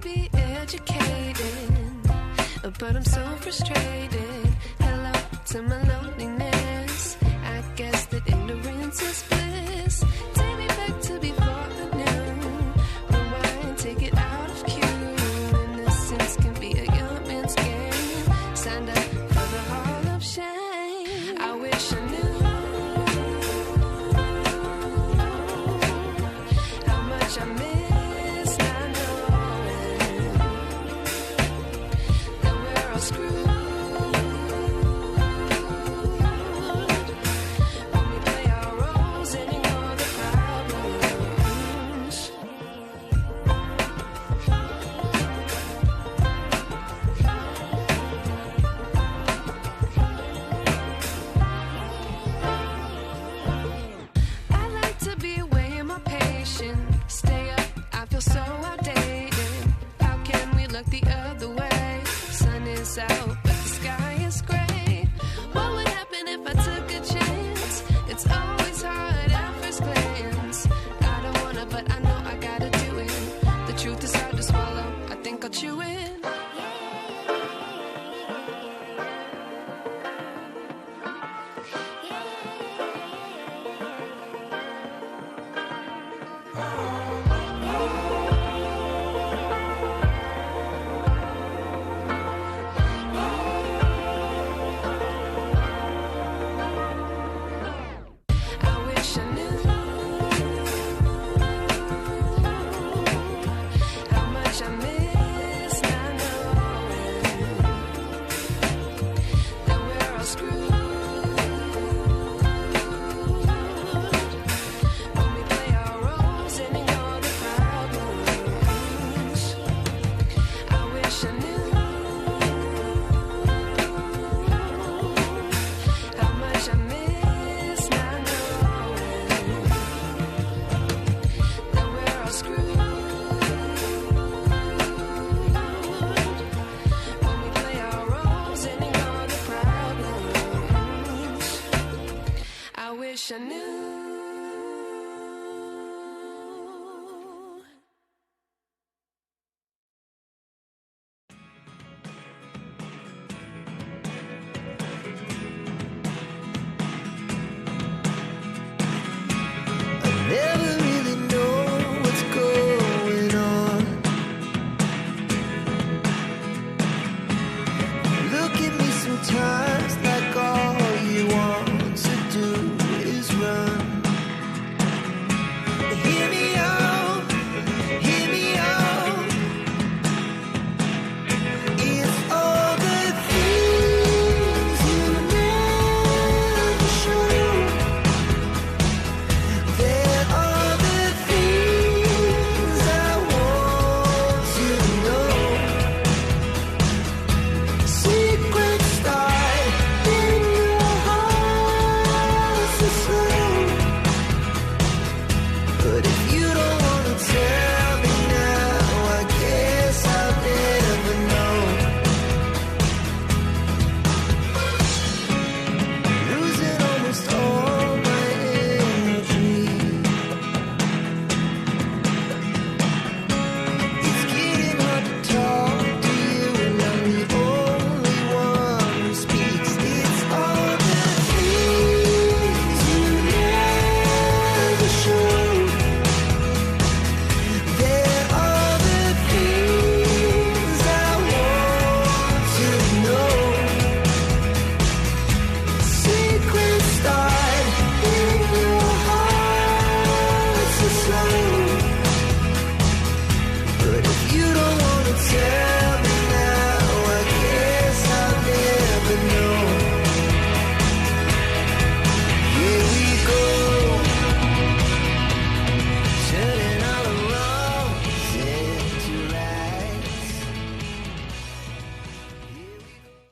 be educated, but I'm so frustrated. Hello to my loneliness. I guess that ignorance is bliss. Take me back to before I knew. Rewind, take it out of cue. Innocence can be a young man's game. Signed up for the hall of shame. I wish I knew how much I miss not knowing that we're all screwed when we play our roles and ignore the problems. I like to be way more patient. Stay up, I feel so outdated. How can we look the other way? Sun is out, but the sky is gray. What would happen if I took a chance? It's always hard at first glance. I don't wanna, but I know I gotta do it. The truth is hard to swallow, I think I'll chew it.